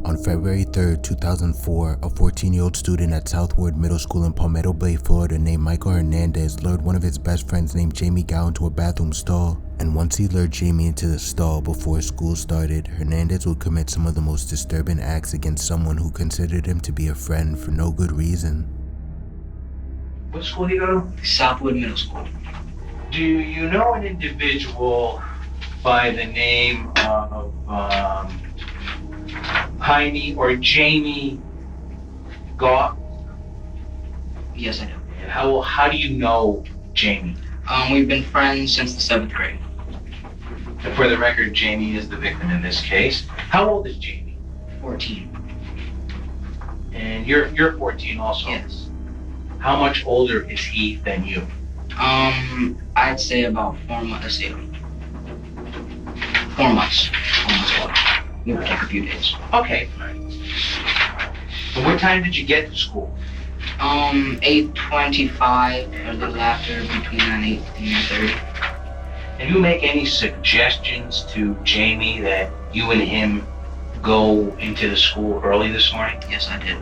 On February 3rd, 2004, a 14-year-old student at Southward Middle School in Palmetto Bay, Florida named Michael Hernandez lured one of his best friends named Jamie Gao into a bathroom stall. And once he lured Jamie into the stall before school started, Hernandez would commit some of the most disturbing acts against someone who considered him to be a friend for no good reason. What school do you go to? Southwood Middle School. Do you know an individual by the name of Jaime or Jamie Goff? Yes, I do. And how do you know Jamie? We've been friends since the 7th grade. And for the record, Jamie is the victim in this case. How old is Jamie? 14. And you're 14 also? Yes. How much older is he than you? I'd say about 4 months. Let's see. 4 months. 4 months older. It would take a few days. Okay. And what time did you get to school? 8:25, a little after, between 8 and 8:30. Did you make any suggestions to Jamie that you and him go into the school early this morning? Yes, I did.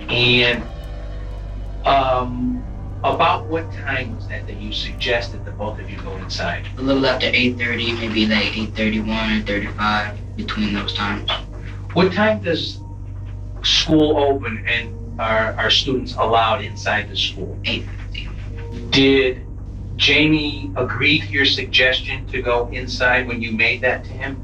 And about what time was that you suggested the both of you go inside? A little after 8:30, maybe like 8:31 or 35, between those times. What time does school open and are students allowed inside the school? 8:50. Did Jamie agree to your suggestion to go inside when you made that to him?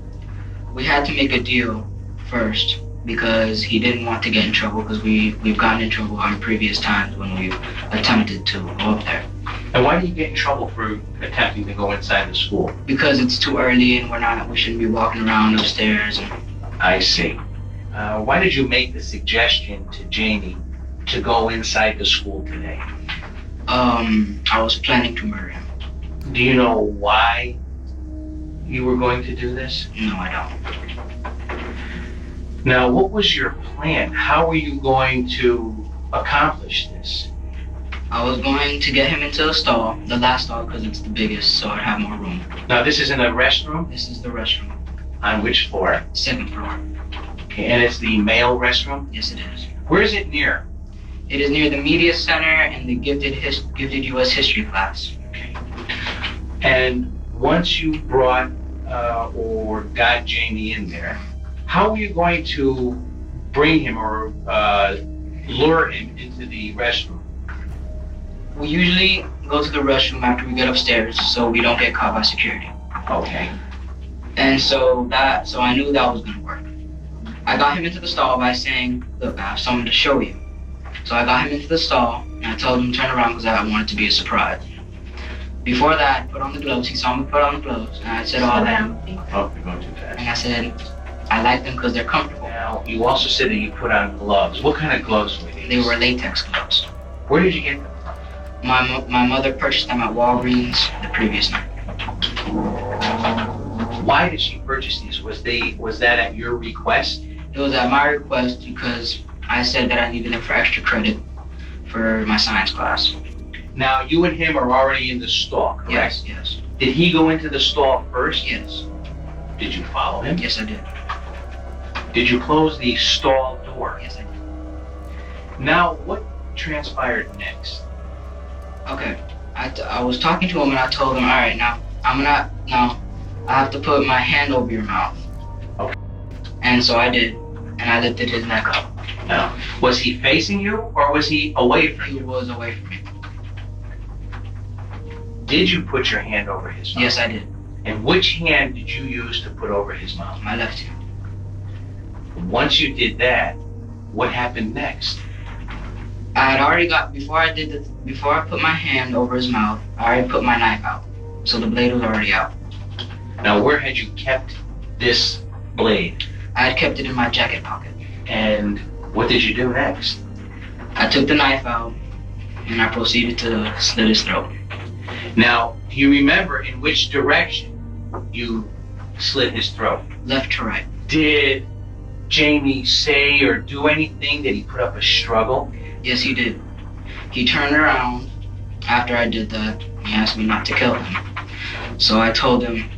We had to make a deal first because he didn't want to get in trouble, because we've gotten in trouble on previous times when we've attempted to go up there. And why did you get in trouble for attempting to go inside the school? Because it's too early and we shouldn't be walking around upstairs. I see. Why did you make the suggestion to Jamie to go inside the school today? I was planning to murder him. Do you know why you were going to do this? No, I don't. Now, what was your plan? How were you going to accomplish this? I was going to get him into the stall, the last stall, because it's the biggest, so I'd have more room. Now, this is in a restroom? This is the restroom. On which floor? 2nd floor. Okay, and it's the male restroom? Yes, it is. Where is it near? It is near the media center and the gifted U.S. history class. Okay. And once you brought or got Jamie in there, how are you going to bring him or lure him into the restroom? We usually go to the restroom after we get upstairs so we don't get caught by security. Okay. And so I knew that was going to work. I got him into the stall by saying, look, I have something to show you. So I got him into the stall, and I told him to turn around because I wanted it to be a surprise. Before that, I put on the gloves. He saw me put on the gloves, and I said all that. Oh, you're going too fast. And I said, I like them because they're comfortable. Now, you also said that you put on gloves. What kind of gloves were these? They were latex gloves. Where did you get them from? My mother purchased them at Walgreens the previous night. Why did she purchase these? Was that at your request? It was at my request because I said that I needed them for extra credit for my science class. Now, you and him are already in the stall, correct? Yes. Did he go into the stall first? Yes. Did you follow him? Yes, I did. Did you close the stall door? Yes, I did. Now, what transpired next? Okay. I was talking to him and I told him, all right, now I have to put my hand over your mouth. Okay. And so I did, and I lifted his neck up. Now, was he facing you or was he away from you? He was away from me. Did you put your hand over his mouth? Yes, I did. And which hand did you use to put over his mouth? My left hand. Once you did that, what happened next? I had already before I put my hand over his mouth, I already put my knife out. So the blade was already out. Now, where had you kept this blade? I had kept it in my jacket pocket. And what did you do next? I took the knife out and I proceeded to slit his throat. Now, do you remember in which direction you slit his throat? Left to right. Did Jamie say or do anything? Did he put up a struggle? Yes, he did. He turned around after I did that. He asked me not to kill him. So I told him,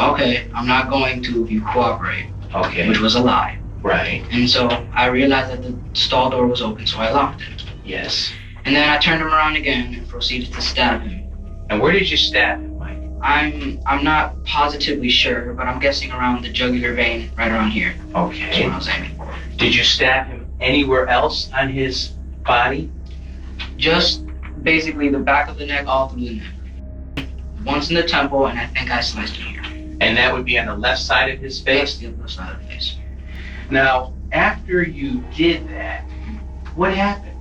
okay, I'm not going to if you cooperate. Okay. Which was a lie. Right. And so I realized that the stall door was open, so I locked it. Yes. And then I turned him around again and proceeded to stab him. And where did you stab him, Mike? I'm not positively sure, but I'm guessing around the jugular vein, right around here. Okay. That's what I was aiming for. Did you stab him anywhere else on his body? Just basically the back of the neck, all through the neck. Once in the temple, and I think I sliced him here. And that would be on the left side of his face? Yes, the left side of the face. Now, after you did that, what happened?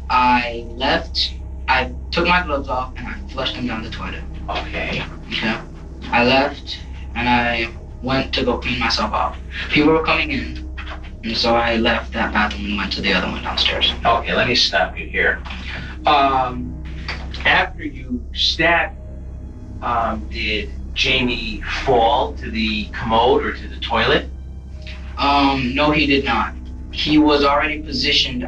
I left, I took my gloves off, and I flushed them down the toilet. Okay. Okay. I left, and I went to go clean myself off. People were coming in, and so I left that bathroom and went to the other one downstairs. Okay, let me stop you here. After you stabbed, did Jamie fall to the commode or to the toilet? No, he did not. He was already positioned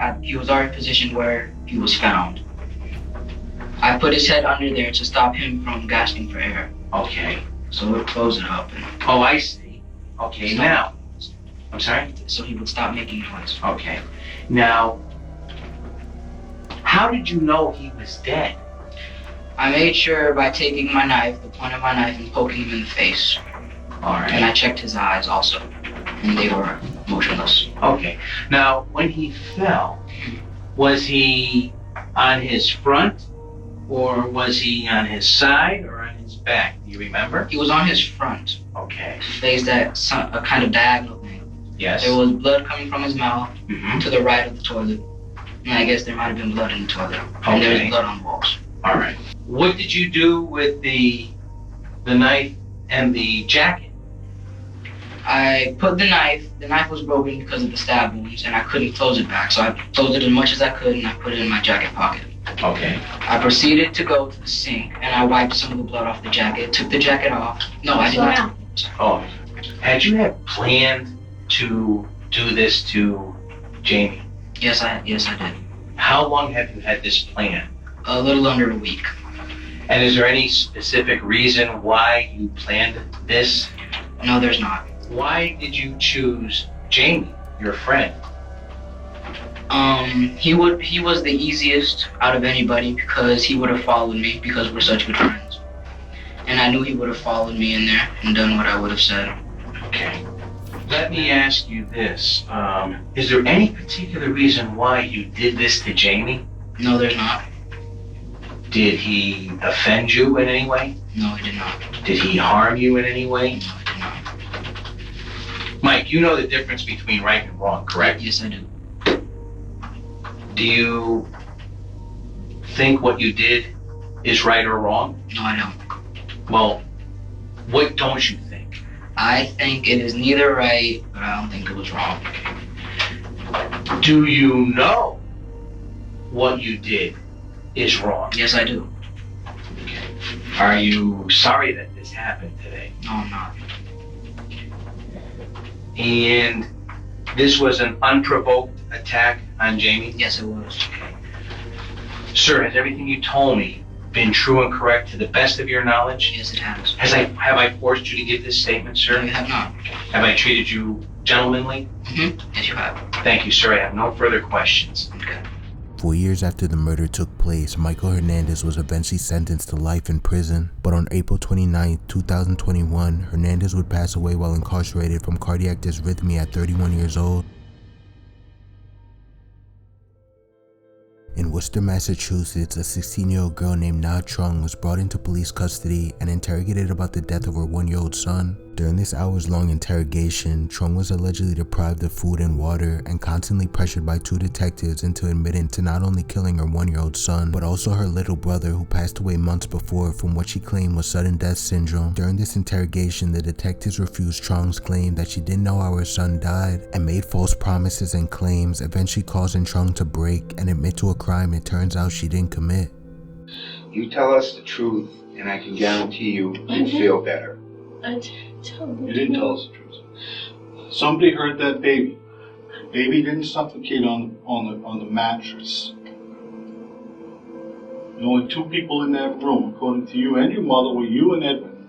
where he was found. I put his head under there to stop him from gasping for air. Okay. So we'll close it up. Oh, I see. Okay, Stop. now. I'm sorry? So he would stop making noise. Okay. Now, how did you know he was dead? I made sure by taking my knife, the point of my knife, and poking him in the face. All right. And I checked his eyes also, and they were motionless. Okay. Now, when he fell, was he on his front, or was he on his side, or on his back? Do you remember? He was on his front, Okay. faced at a kind of diagonal thing. Yes. There was blood coming from his mouth Mm-hmm. to the right of the toilet, and I guess there might have been blood in the toilet. And there was Okay. blood on the walls. All right. What did you do with the knife and the jacket? I put the knife was broken because of the stab wounds, and I couldn't close it back, so I closed it as much as I could, and I put it in my jacket pocket. Okay. I proceeded to go to the sink, and I wiped some of the blood off the jacket, took the jacket off. No, I did not. Oh, had you planned to do this to Jamie? Yes, I did. How long have you had this plan? A little under a week. And is there any specific reason why you planned this? No, there's not. Why did you choose Jamie, your friend? He was the easiest out of anybody because he would have followed me because we're such good friends. And I knew he would have followed me in there and done what I would have said. Okay. Let me ask you this. Is there any particular reason why you did this to Jamie? No, there's not. Did he offend you in any way? No, he did not. Did he harm you in any way? No, he did not. Mike, you know the difference between right and wrong, correct? Yes, I do. Do you think what you did is right or wrong? No, I don't. Well, what don't you think? I think it is neither right, but I don't think it was wrong. Do you know what you did is wrong? Yes, I do. Okay. Are you sorry that this happened today? No, I'm not. And this was an unprovoked attack on Jamie? Yes, it was. Sir, has everything you told me been true and correct to the best of your knowledge? Yes, it has. Have I forced you to give this statement, sir? No, you have not. Have I treated you gentlemanly? Mm-hmm. Yes, you have. Thank you, sir. I have no further questions. Okay. 4 years after the murder took place, Michael Hernandez was eventually sentenced to life in prison. But on April 29, 2021, Hernandez would pass away while incarcerated from cardiac dysrhythmia at 31 years old. In Worcester, Massachusetts, a 16-year-old girl named Truong was brought into police custody and interrogated about the death of her 1-year-old son. During this hours-long interrogation, Truong was allegedly deprived of food and water and constantly pressured by 2 detectives into admitting to not only killing her 1-year-old son, but also her little brother who passed away months before from what she claimed was sudden death syndrome. During this interrogation, the detectives refused Truong's claim that she didn't know how her son died and made false promises and claims, eventually causing Truong to break and admit to a crime it turns out she didn't commit. You tell us the truth, and I can guarantee you'll feel better. I didn't tell them. You didn't tell us the truth. Somebody hurt that baby. The baby didn't suffocate on the mattress. The only 2 people in that room, according to you and your mother, were you and Edmund.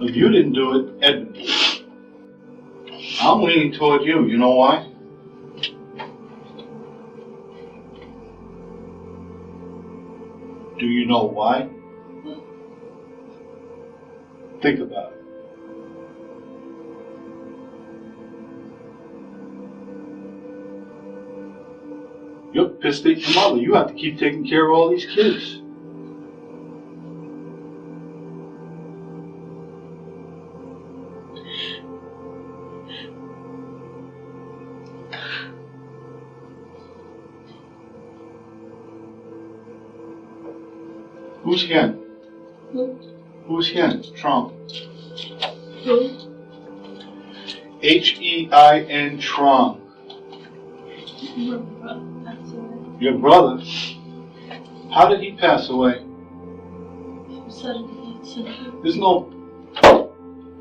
If you didn't do it, Edmund did it. I'm leaning toward you. You know why? Do you know why? Think about it. You're pissed at your mother. You have to keep taking care of all these kids. Who's Hen? Who's Hen? Truong. H-E-I-N, Truong. Your brother? How did he pass away? Sudden death syndrome. There's no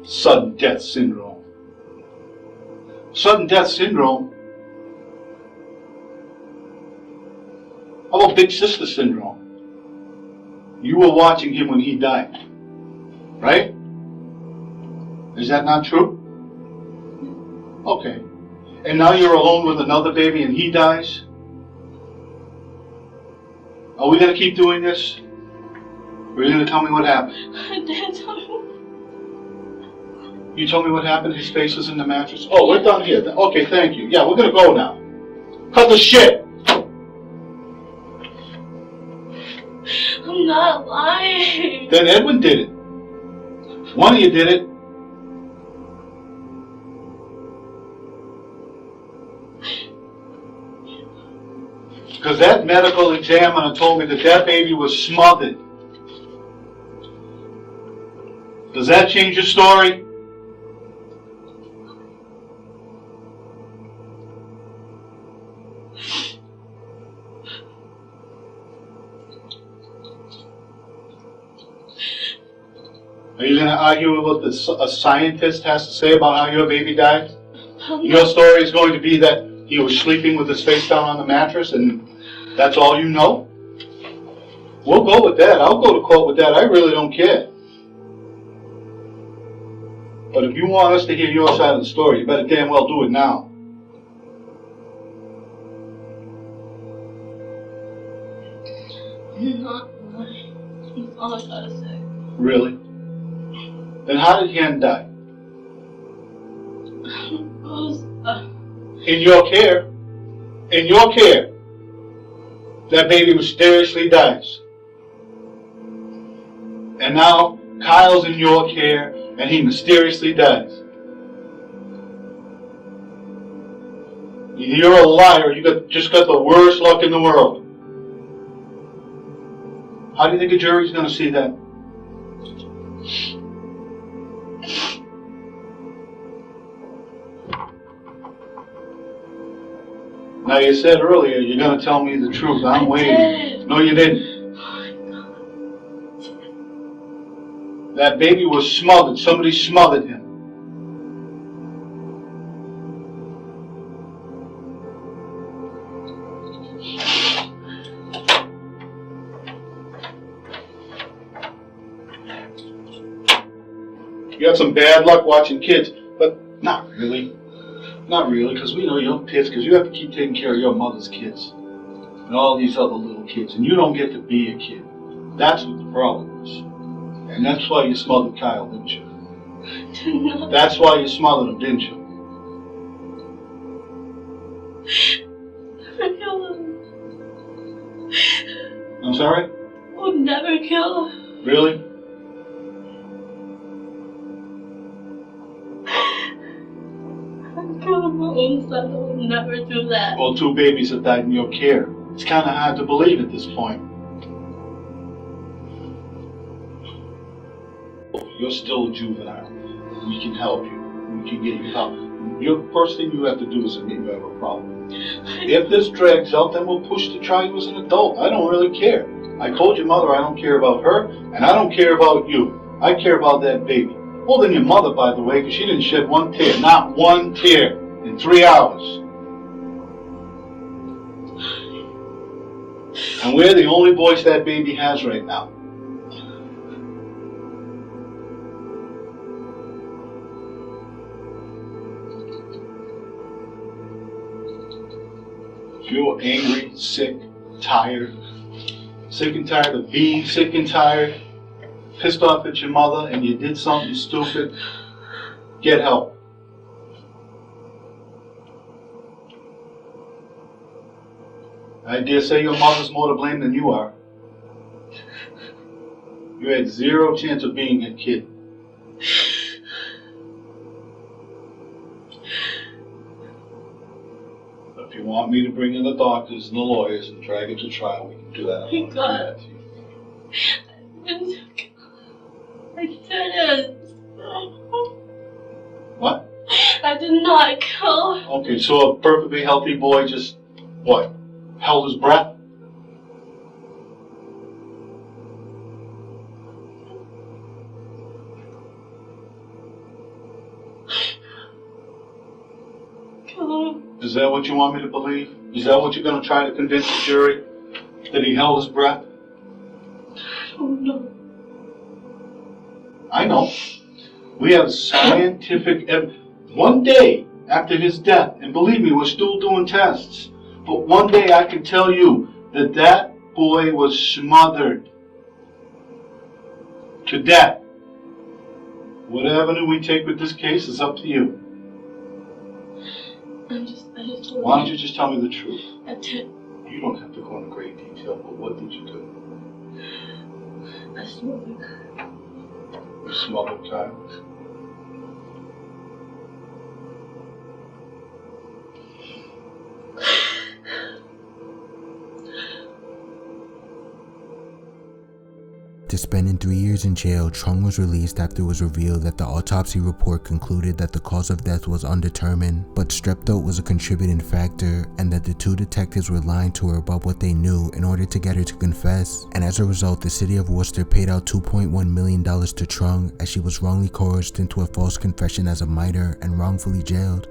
sudden death syndrome. Sudden death syndrome? How about big sister syndrome? You were watching him when he died, right? Is that not true? Okay. And now you're alone with another baby and he dies? Are we going to keep doing this? Or are you going to tell me what happened? Dad told me. You told me what happened? His face was in the mattress? Oh, we're done here. Okay, thank you. Yeah, we're going to go now. Cut the shit! I'm not lying. Then Edwin did it. One of you did it. Because that medical examiner told me that that baby was smothered. Does that change your story? Are you going to argue with what a scientist has to say about how your baby died? Your story is going to be that he was sleeping with his face down on the mattress and that's all you know? We'll go with that. I'll go to court with that. I really don't care. But if you want us to hear your side of the story, you better damn well do it now. I'm not lying. That's all I gotta say. Really? Then how did Hen die? In your care. In your care. That baby mysteriously dies. And now Kyle's in your care and he mysteriously dies. You're a liar. You just got the worst luck in the world. How do you think a jury's going to see that? Now you said earlier you're going to tell me the truth. I'm waiting. No, you didn't. That baby was smothered. Somebody smothered him. You had some bad luck watching kids, but not really. Not really, because we know you're pissed because you have to keep taking care of your mother's kids and all these other little kids, and you don't get to be a kid. That's what the problem is. And that's why you smothered Kyle, didn't you? That's why you smothered him, didn't you? Never kill him. I'm sorry? I'll never kill him. Really? I'm killing my own son. I will never do that. Well, 2 babies have died in your care. It's kind of hard to believe at this point. You're still a juvenile. We can help you. We can get you help. Your first thing you have to do is admit you have a problem. If this drags out, then we'll push to try you as an adult. I don't really care. I told your mother I don't care about her, and I don't care about you. I care about that baby. More than your mother, by the way, because she didn't shed one tear. Not one tear in 3 hours. And we're the only voice that baby has right now. If you're angry, sick, tired, sick and tired of being sick and tired, pissed off at your mother and you did something stupid, get help. I dare say your mother's more to blame than you are. You had zero chance of being a kid. If you want me to bring in the doctors and the lawyers and drag it to trial, we can do that. My God. I didn't. What? I did not kill. Okay, so a perfectly healthy boy just, what, held his breath? Kill him. Is that what you want me to believe? Is that what you're going to try to convince the jury? That he held his breath? I don't know. I know. We have scientific evidence. One day after his death, and believe me, we're still doing tests, but one day I can tell you that that boy was smothered to death. What avenue we take with this case is up to you. I just told Why don't you just tell me the truth? I did. You don't have to go into great detail, but what did you do? I smoked. You smuggled child. After spending 3 years in jail, Truong was released after it was revealed that the autopsy report concluded that the cause of death was undetermined, but strep throat was a contributing factor, and that the two detectives were lying to her about what they knew in order to get her to confess. And as a result, the city of Worcester paid out $2.1 million to Truong as she was wrongly coerced into a false confession as a minor and wrongfully jailed.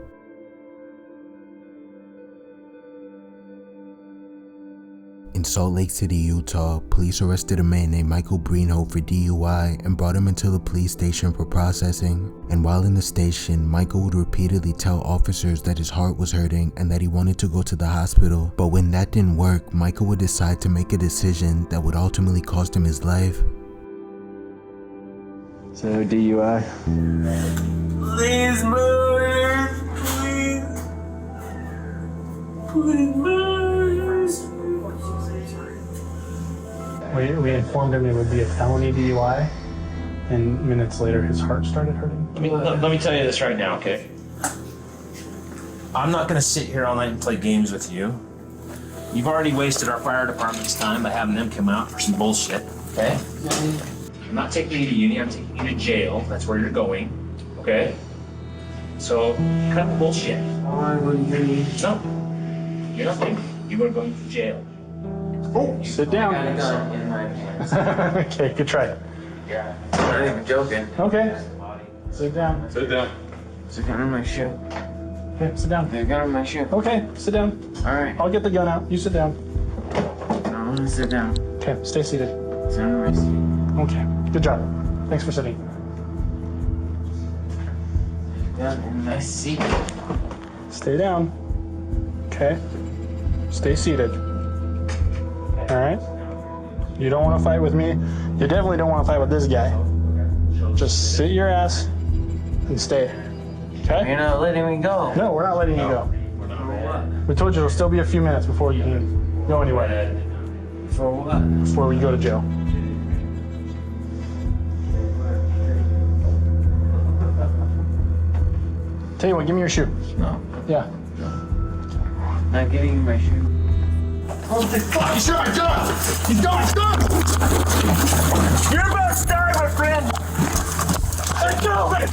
In Salt Lake City, Utah, police arrested a man named Michael Bruno for DUI and brought him into the police station for processing. And while in the station, Michael would repeatedly tell officers that his heart was hurting and that he wanted to go to the hospital. But when that didn't work, Michael would decide to make a decision that would ultimately cost him his life. So, DUI? Please move, please. Please move. We informed him it would be a felony DUI, and minutes later his heart started hurting. Let me tell you this right now, okay? I'm not gonna sit here all night and play games with you. You've already wasted our fire department's time by having them come out for some bullshit, okay? I'm not taking you to uni, I'm taking you to jail. That's where you're going, okay? So, cut the bullshit. Why would you? No, you're not going. You are going to jail. Oh, sit down. I got a gun in my hands. Okay, good try. Yeah, I'm not even joking. Okay, sit down. Sit down. There's a gun in my shoe. Okay, sit down. There's a gun in my shoe. Okay, sit down. Alright. I'll get the gun out. You sit down. I want to sit down. Okay, stay seated. Sit on my seat. Okay, good job. Thanks for sitting. Gun in my seat. Stay down. Okay, stay seated. All right. You don't want to fight with me. You definitely don't want to fight with this guy. Just sit your ass and stay. Okay? You're not letting me go. No, we're not letting you go. We told you it'll still be a few minutes before you can go anywhere. For what? Before we go to jail. Tell you what, give me your shoe. No. Yeah. Not giving you my shoe. Oh, fuck! He's done! He's done! He's done! He's done! You're about to die, my friend! Let go of it!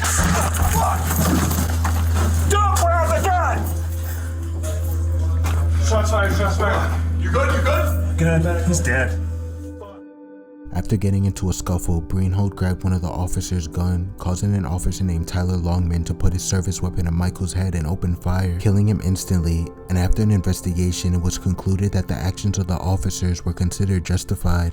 Fuck! Don't grab the gun! Shots fired, shots fired. You good? You good? Good. He's dead. After getting into a scuffle, Breenhold grabbed one of the officer's gun, causing an officer named Tyler Longman to put his service weapon on Michael's head and open fire, killing him instantly. And after an investigation, it was concluded that the actions of the officers were considered justified.